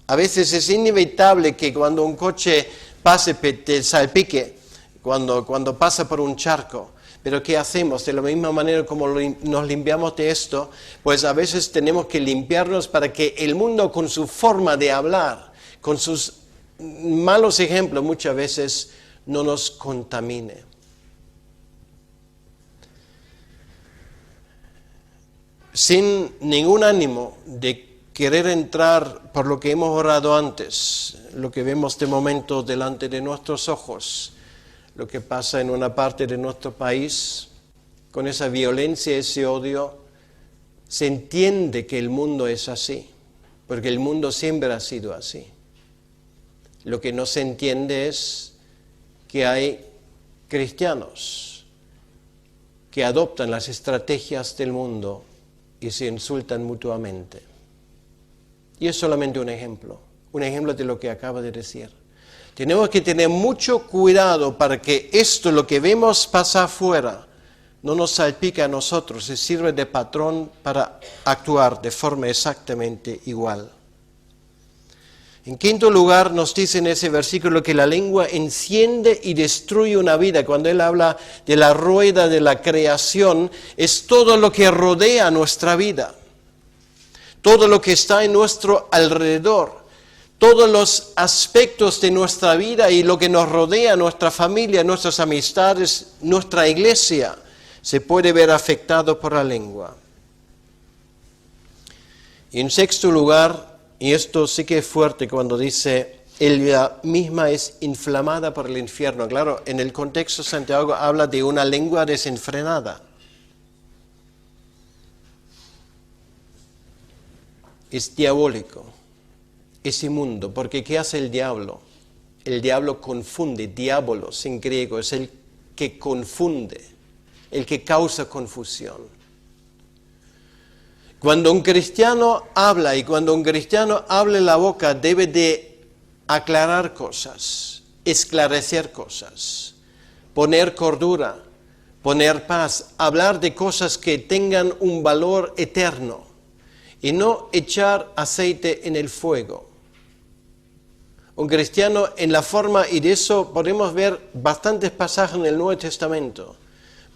A veces es inevitable que cuando un coche pase te salpique, cuando pasa por un charco. Pero ¿qué hacemos? De la misma manera como nos limpiamos de esto, pues a veces tenemos que limpiarnos para que el mundo con su forma de hablar, con sus malos ejemplos muchas veces no nos contamine. Sin ningún ánimo de querer entrar por lo que hemos orado antes, lo que vemos de momento delante de nuestros ojos, lo que pasa en una parte de nuestro país, con esa violencia, ese odio, se entiende que el mundo es así, porque el mundo siempre ha sido así. Lo que no se entiende es que hay cristianos que adoptan las estrategias del mundo y se insultan mutuamente. Y es solamente un ejemplo de lo que acabo de decir. Tenemos que tener mucho cuidado para que esto, lo que vemos pasar afuera, no nos salpique a nosotros y sirve de patrón para actuar de forma exactamente igual. En quinto lugar, nos dice en ese versículo que la lengua enciende y destruye una vida. Cuando él habla de la rueda de la creación, es todo lo que rodea nuestra vida, todo lo que está en nuestro alrededor. todos los aspectos de nuestra vida y lo que nos rodea, nuestra familia, nuestras amistades, nuestra iglesia, se puede ver afectado por la lengua. Y en sexto lugar, y esto sí que es fuerte cuando dice, ella misma es inflamada por el infierno. Claro, en el contexto Santiago habla de una lengua desenfrenada. Es diabólico, es inmundo, porque ¿qué hace el diablo? El diablo confunde, diabolos en griego, es el que confunde, el que causa confusión. Cuando un cristiano habla y cuando un cristiano abre la boca, debe de aclarar cosas, esclarecer cosas, poner cordura, poner paz, hablar de cosas que tengan un valor eterno y no echar aceite en el fuego. Un cristiano en la forma, y de eso podemos ver bastantes pasajes en el Nuevo Testamento,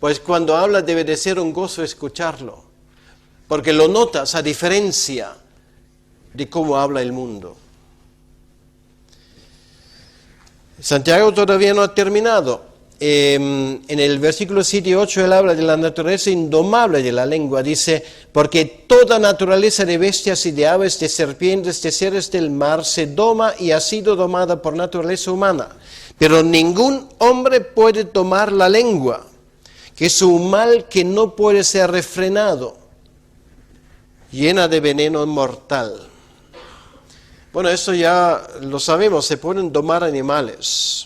pues cuando habla debe de ser un gozo escucharlo, porque lo notas a diferencia de cómo habla el mundo. Santiago todavía no ha terminado. En el versículo 7 y 8 él habla de la naturaleza indomable de la lengua. Dice, porque toda naturaleza de bestias y de aves, de serpientes, de seres del mar se doma y ha sido domada por naturaleza humana. Pero ningún hombre puede domar la lengua, que es un mal que no puede ser refrenado, llena de veneno mortal. Bueno, eso ya lo sabemos, se pueden domar animales.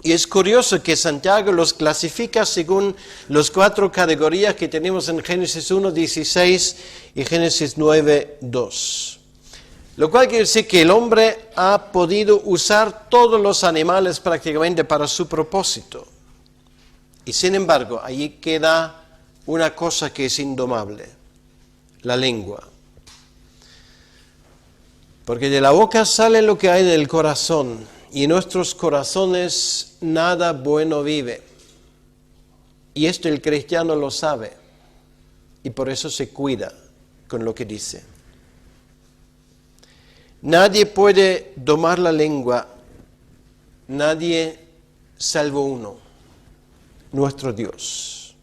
Y es curioso que Santiago los clasifica según las 4 categorías que tenemos en Génesis 1:16 y Génesis 9:2. Lo cual quiere decir que el hombre ha podido usar todos los animales prácticamente para su propósito. Y sin embargo, allí queda una cosa que es indomable, la lengua. Porque de la boca sale lo que hay del corazón. Y en nuestros corazones nada bueno vive. Y esto el cristiano lo sabe. Y por eso se cuida con lo que dice. Nadie puede domar la lengua. Nadie salvo uno. Nuestro Dios.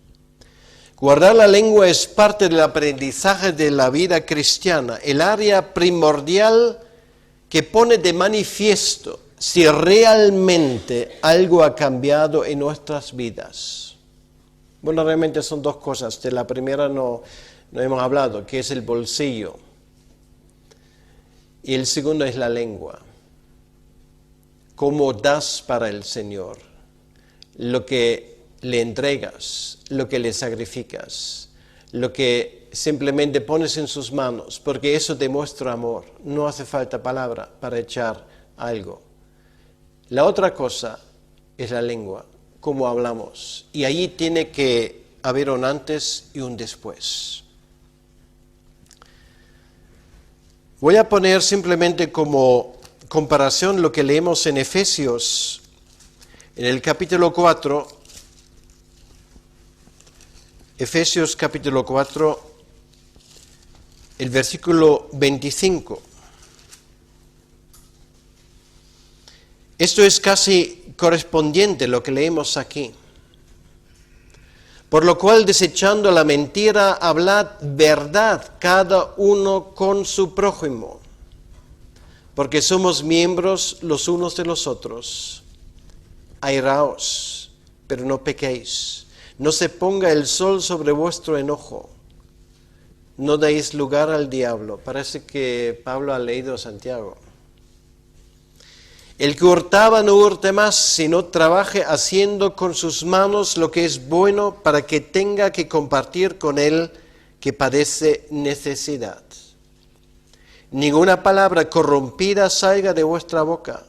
Guardar la lengua es parte del aprendizaje de la vida cristiana. El área primordial que pone de manifiesto si realmente algo ha cambiado en nuestras vidas. Bueno, realmente son 2 cosas. De la primera no hemos hablado, que es el bolsillo. Y el segundo es la lengua. ¿Cómo das para el Señor? Lo que le entregas, lo que le sacrificas, lo que simplemente pones en sus manos, porque eso demuestra amor. No hace falta palabra para echar algo. La otra cosa es la lengua, cómo hablamos. Y allí tiene que haber un antes y un después. Voy a poner simplemente como comparación lo que leemos en Efesios, en el capítulo 4. Efesios capítulo 4, el versículo 25. Esto es casi correspondiente a lo que leemos aquí. Por lo cual, desechando la mentira, hablad verdad cada uno con su prójimo, porque somos miembros los unos de los otros. Airaos, pero no pequéis. No se ponga el sol sobre vuestro enojo. No deis lugar al diablo. Parece que Pablo ha leído Santiago. El que hurtaba no hurte más, sino trabaje haciendo con sus manos lo que es bueno para que tenga que compartir con él que padece necesidad. Ninguna palabra corrompida salga de vuestra boca,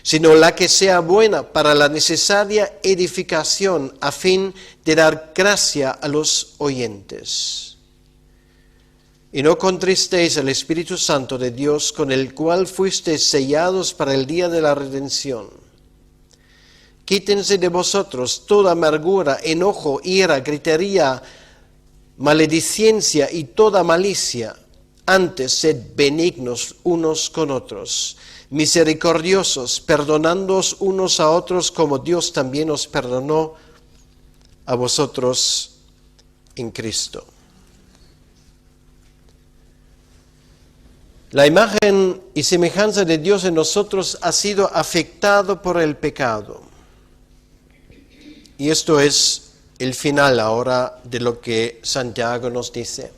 sino la que sea buena para la necesaria edificación a fin de dar gracia a los oyentes. Y no contristéis al Espíritu Santo de Dios, con el cual fuisteis sellados para el día de la redención. Quítense de vosotros toda amargura, enojo, ira, gritería, maledicencia y toda malicia. Antes, sed benignos unos con otros, misericordiosos, perdonándoos unos a otros como Dios también os perdonó a vosotros en Cristo. La imagen y semejanza de Dios en nosotros ha sido afectado por el pecado. Y esto es el final ahora de lo que Santiago nos dice.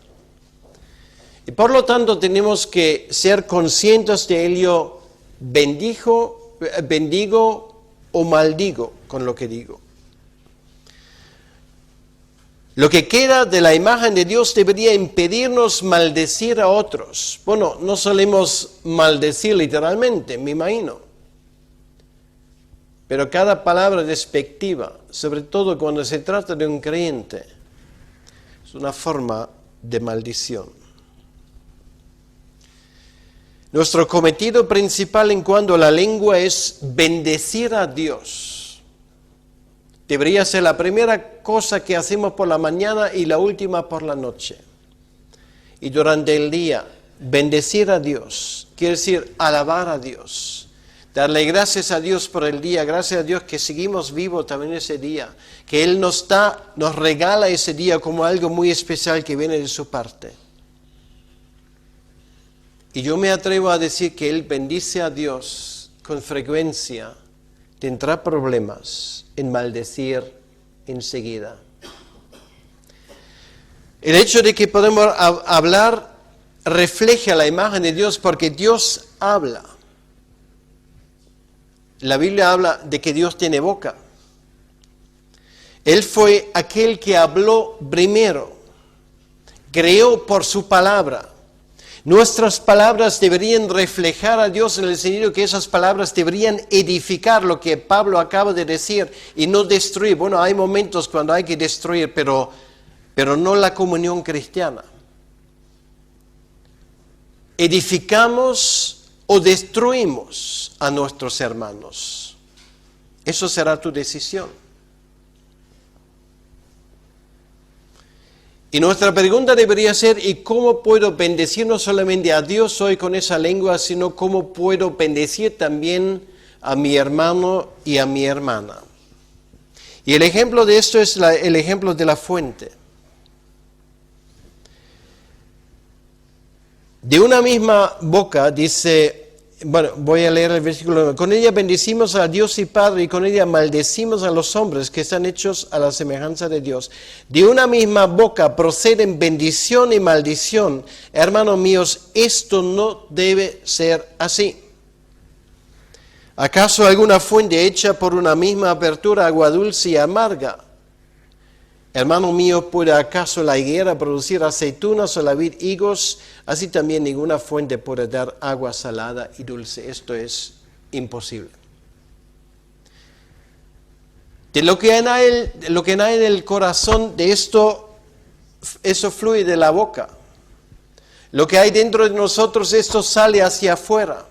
Y por lo tanto tenemos que ser conscientes de ello, bendigo o maldigo con lo que digo. Lo que queda de la imagen de Dios debería impedirnos maldecir a otros. Bueno, no solemos maldecir literalmente, me imagino. Pero cada palabra despectiva, sobre todo cuando se trata de un creyente, es una forma de maldición. Nuestro cometido principal en cuanto a la lengua es bendecir a Dios. Debería ser la primera cosa que hacemos por la mañana y la última por la noche. Y durante el día, bendecir a Dios, quiere decir alabar a Dios. Darle gracias a Dios por el día, gracias a Dios que seguimos vivos también ese día, que Él nos regala ese día como algo muy especial que viene de su parte. Y yo me atrevo a decir que Él bendice a Dios con frecuencia, tendrá problemas en maldecir enseguida. El hecho de que podemos hablar refleja la imagen de Dios porque Dios habla. La Biblia habla de que Dios tiene boca. Él fue aquel que habló primero, creó por su palabra. Nuestras palabras deberían reflejar a Dios en el sentido que esas palabras deberían edificar lo que Pablo acaba de decir y no destruir. Bueno, hay momentos cuando hay que destruir, pero no la comunión cristiana. Edificamos o destruimos a nuestros hermanos. Eso será tu decisión. Y nuestra pregunta debería ser, ¿y cómo puedo bendecir no solamente a Dios hoy con esa lengua, sino cómo puedo bendecir también a mi hermano y a mi hermana? Y el ejemplo de esto es el ejemplo de la fuente. De una misma boca dice, bueno, voy a leer el versículo 9. Con ella bendecimos a Dios y Padre, y con ella maldecimos a los hombres que están hechos a la semejanza de Dios. De una misma boca proceden bendición y maldición. Hermanos míos, esto no debe ser así. ¿Acaso alguna fuente hecha por una misma apertura agua dulce y amarga? Hermano mío, ¿puede acaso la higuera producir aceitunas o la vid higos? Así también ninguna fuente puede dar agua salada y dulce. Esto es imposible. De lo que hay en el corazón, de esto, eso fluye de la boca. Lo que hay dentro de nosotros, esto sale hacia afuera.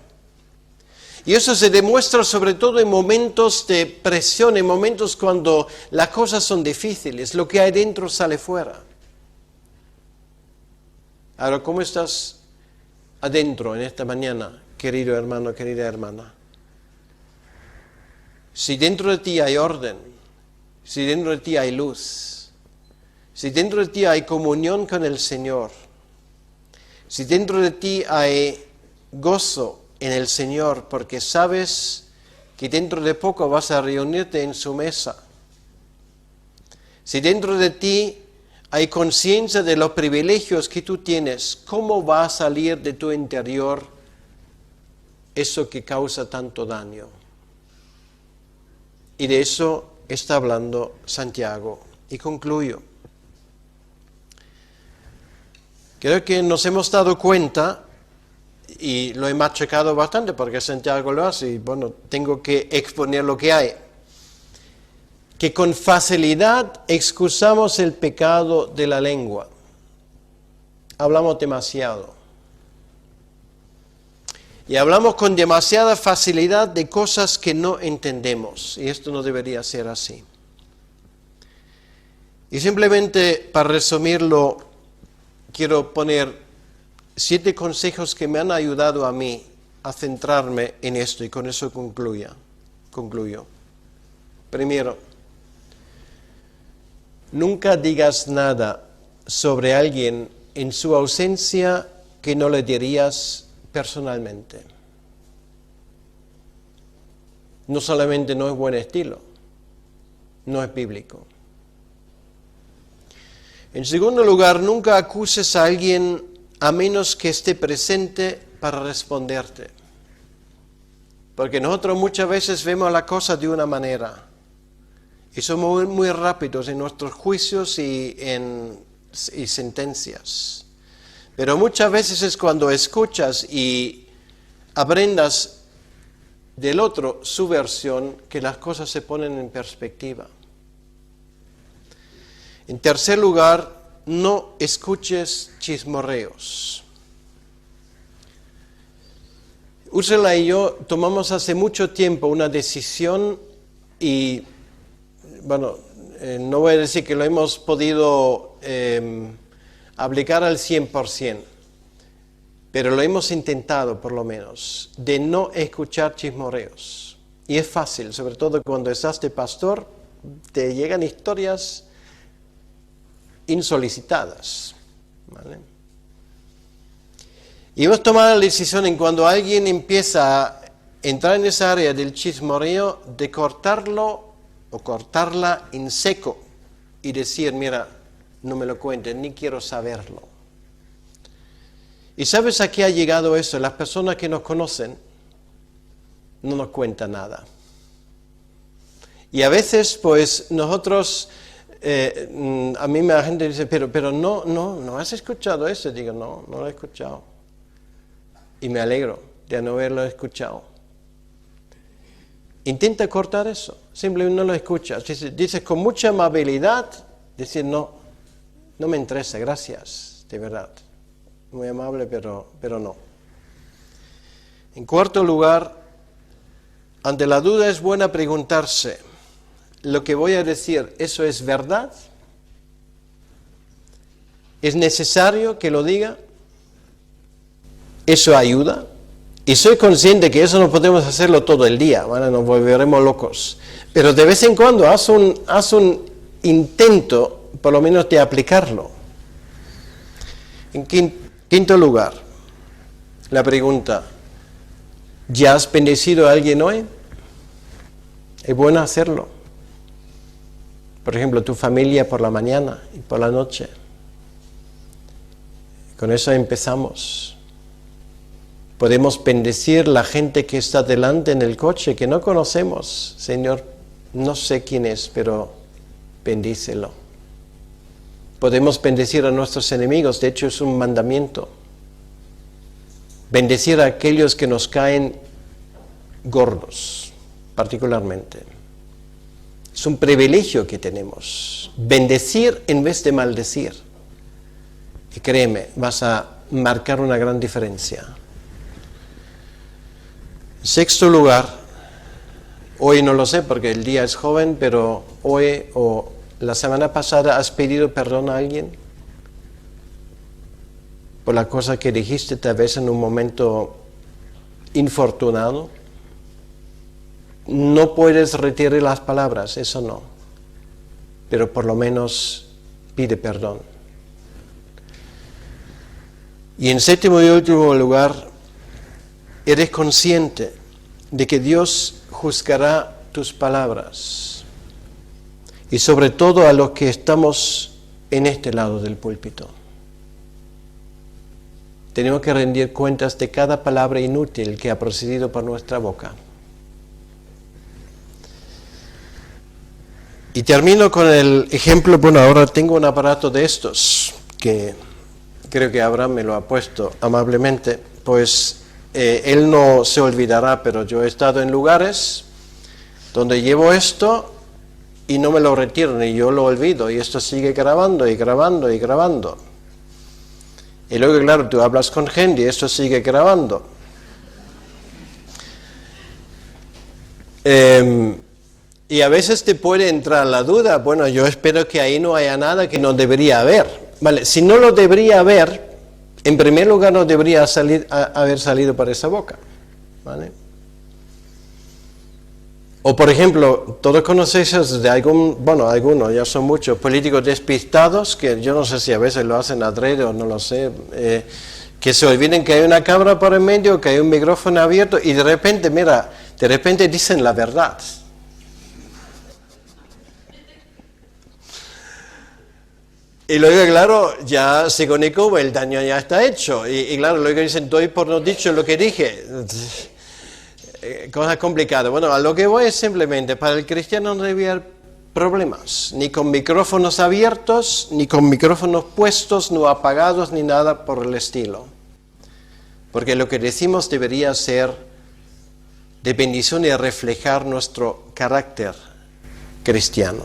Y eso se demuestra sobre todo en momentos de presión, en momentos cuando las cosas son difíciles. Lo que hay dentro sale fuera. Ahora, ¿cómo estás adentro en esta mañana, querido hermano, querida hermana? Si dentro de ti hay orden, si dentro de ti hay luz, si dentro de ti hay comunión con el Señor, si dentro de ti hay gozo en el Señor, porque sabes que dentro de poco vas a reunirte en su mesa. Si dentro de ti hay conciencia de los privilegios que tú tienes, ¿cómo va a salir de tu interior eso que causa tanto daño? Y de eso está hablando Santiago. Y concluyo. Creo que nos hemos dado cuenta, y lo he machacado bastante porque Santiago lo hace, y bueno, tengo que exponer lo que hay, que con facilidad excusamos el pecado de la lengua. Hablamos demasiado. Y hablamos con demasiada facilidad de cosas que no entendemos, y esto no debería ser así. Y simplemente para resumirlo, quiero poner 7 consejos que me han ayudado a mí a centrarme en esto, y con eso concluyo. Primero, nunca digas nada sobre alguien en su ausencia que no le dirías personalmente. No solamente no es buen estilo, no es bíblico. En segundo lugar, nunca acuses a alguien a menos que esté presente para responderte. Porque nosotros muchas veces vemos la cosa de una manera y somos muy rápidos en nuestros juicios y sentencias. Pero muchas veces es cuando escuchas y aprendas del otro su versión que las cosas se ponen en perspectiva. En tercer lugar, no escuches chismorreos. Úrsula y yo tomamos hace mucho tiempo una decisión y, no voy a decir que lo hemos podido aplicar al 100%, pero lo hemos intentado por lo menos, de no escuchar chismorreos. Y es fácil, sobre todo cuando estás de pastor, te llegan historias insolicitadas, ¿vale? Y hemos tomado la decisión en cuando alguien empieza a entrar en esa área del chismorreo, de cortarlo o cortarla en seco y decir, mira, no me lo cuentes, ni quiero saberlo. ¿Y sabes a qué ha llegado eso? Las personas que nos conocen no nos cuentan nada. Y a veces, pues, nosotros, a mí la gente dice, pero no has escuchado eso. Digo, no lo he escuchado. Y me alegro de no haberlo escuchado. Intenta cortar eso, simplemente no lo escuchas. Dices con mucha amabilidad, decir, no me interesa, gracias, de verdad. Muy amable, pero no. En cuarto lugar, ante la duda es buena preguntarse, ¿lo que voy a decir, eso es verdad? ¿Es necesario que lo diga? ¿Eso ayuda? Y soy consciente que eso no podemos hacerlo todo el día, ¿vale? Nos volveremos locos. Pero de vez en cuando haz un intento, por lo menos, de aplicarlo. En quinto lugar, la pregunta, ¿ya has bendecido a alguien hoy? Es bueno hacerlo. Por ejemplo, tu familia por la mañana y por la noche. Con eso empezamos. Podemos bendecir la gente que está delante en el coche, que no conocemos. Señor, no sé quién es, pero bendícelo. Podemos bendecir a nuestros enemigos, de hecho es un mandamiento. Bendecir a aquellos que nos caen gordos, particularmente. Es un privilegio que tenemos. Bendecir en vez de maldecir. Y créeme, vas a marcar una gran diferencia. En sexto lugar, hoy no lo sé porque el día es joven, pero hoy o la semana pasada has pedido perdón a alguien por la cosa que dijiste tal vez en un momento infortunado. No puedes retirar las palabras, eso no, pero por lo menos pide perdón. Y en séptimo y último lugar, eres consciente de que Dios juzgará tus palabras y sobre todo a los que estamos en este lado del púlpito. Tenemos que rendir cuentas de cada palabra inútil que ha procedido por nuestra boca. Y termino con el ejemplo, ahora tengo un aparato de estos que creo que Abraham me lo ha puesto amablemente, pues él no se olvidará, pero yo he estado en lugares donde llevo esto y no me lo retiro, y yo lo olvido, y esto sigue grabando y grabando y grabando. Y luego, claro, tú hablas con gente y esto sigue grabando. Y a veces te puede entrar la duda, yo espero que ahí no haya nada que no debería haber. Vale, si no lo debería haber, en primer lugar no debería haber salido por esa boca, ¿vale? O por ejemplo, todos conocéis de algunos, ya son muchos, políticos despistados, que yo no sé si a veces lo hacen adrede o no lo sé, que se olviden que hay una cámara por el medio, que hay un micrófono abierto y de repente, dicen la verdad. Y luego, claro, ya se comunicó, el daño ya está hecho. Y claro, luego dicen, doy por no dicho lo que dije. Cosas complicadas. Bueno, a lo que voy es simplemente, para el cristiano no debe haber problemas, ni con micrófonos abiertos, ni con micrófonos puestos, no apagados, ni nada por el estilo. Porque lo que decimos debería ser de bendición y reflejar nuestro carácter cristiano.